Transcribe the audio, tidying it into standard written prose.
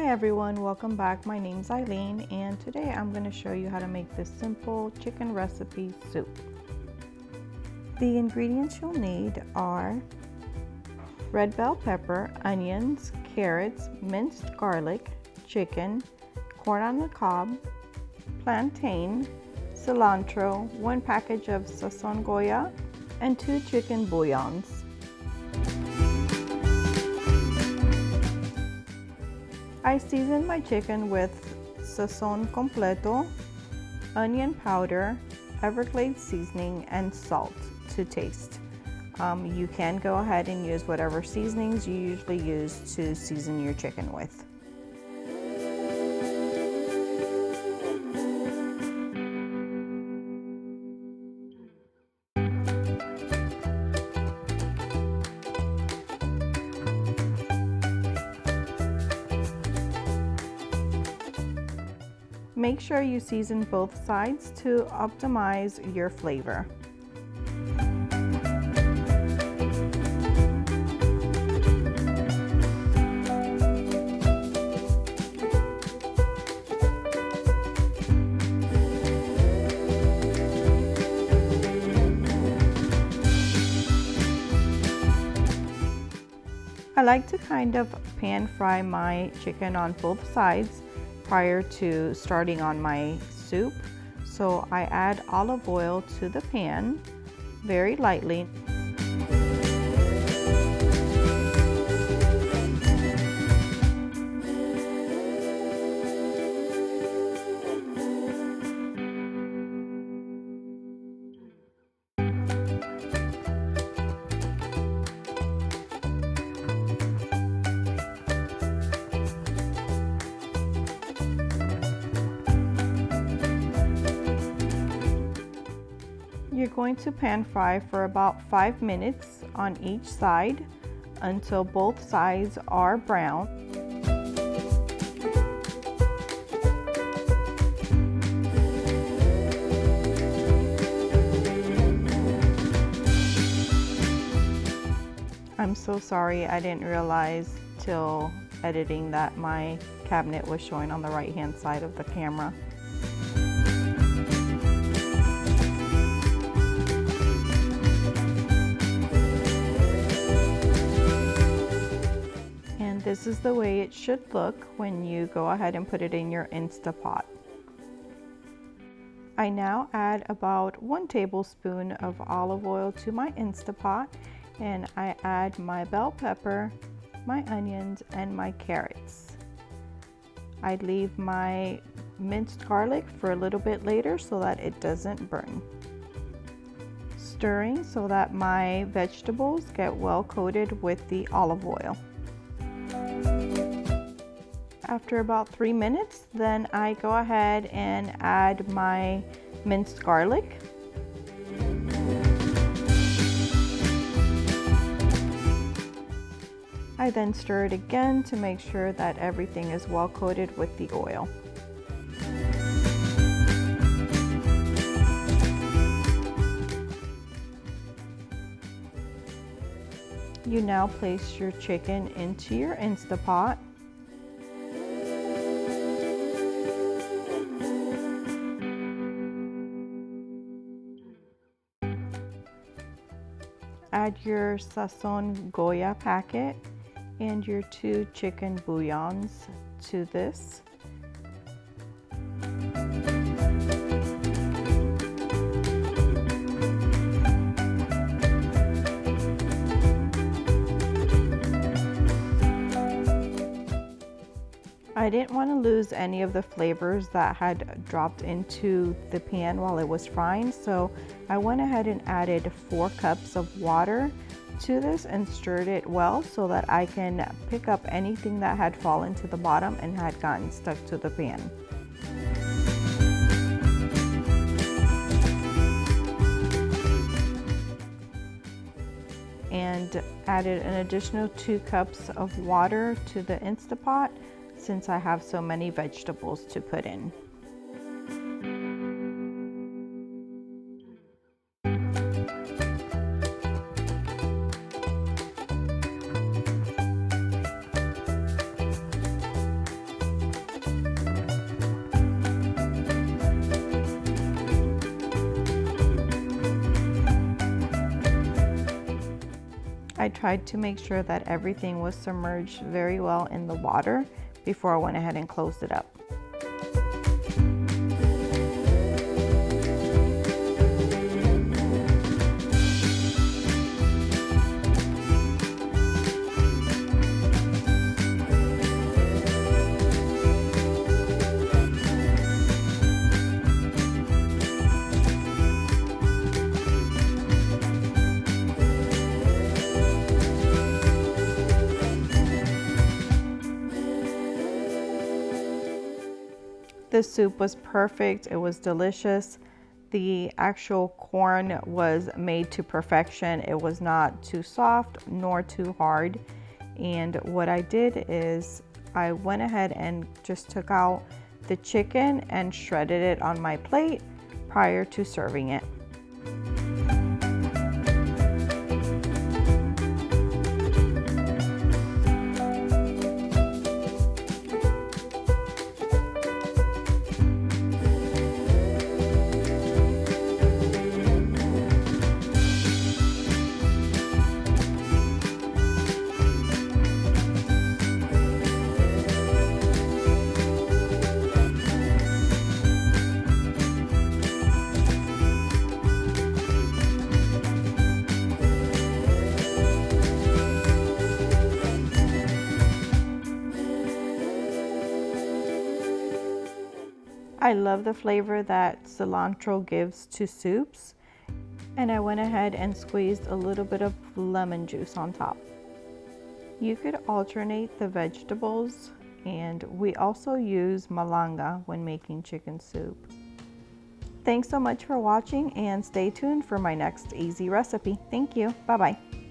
Hi everyone, welcome back. My name's Eileen and today I'm going to show you how to make this simple chicken recipe soup. The ingredients you'll need are red bell pepper, onions, carrots, minced garlic, chicken, corn on the cob, plantain, cilantro, 1 package of Sazon Goya, and 2 chicken bouillons. I seasoned my chicken with Sazon completo, onion powder, Everglades Seasoning, and salt to taste. You can go ahead and use whatever seasonings you usually use to season your chicken with. Make sure you season both sides to optimize your flavor. I like to kind of pan fry my chicken on both sides prior to starting on my soup. So I add olive oil to the pan very lightly. You're going to pan fry for about 5 minutes on each side until both sides are brown. I'm so sorry, I didn't realize till editing that my cabinet was showing on the right-hand side of the camera. This is the way it should look when you go ahead and put it in your Instapot. I now add about 1 tablespoon of olive oil to my Instapot, and I add my bell pepper, my onions, and my carrots. I leave my minced garlic for a little bit later so that it doesn't burn. Stirring so that my vegetables get well coated with the olive oil. After about 3 minutes, then I go ahead and add my minced garlic. I then stir it again to make sure that everything is well coated with the oil. You now place your chicken into your Instapot. Add your Sazon Goya packet and your 2 chicken bouillons to this. I didn't want to lose any of the flavors that had dropped into the pan while it was frying, so I went ahead and added 4 cups of water to this and stirred it well so that I can pick up anything that had fallen to the bottom and had gotten stuck to the pan. And added an additional 2 cups of water to the Instapot since I have so many vegetables to put in. I tried to make sure that everything was submerged very well in the water before I went ahead and closed it up. The soup was perfect. It was delicious. The actual corn was made to perfection. It was not too soft nor too hard. And what I did is I went ahead and just took out the chicken and shredded it on my plate prior to serving it. I love the flavor that cilantro gives to soups, and I went ahead and squeezed a little bit of lemon juice on top. You could alternate the vegetables, and we also use malanga when making chicken soup. Thanks so much for watching, and stay tuned for my next easy recipe. Thank you. Bye-bye.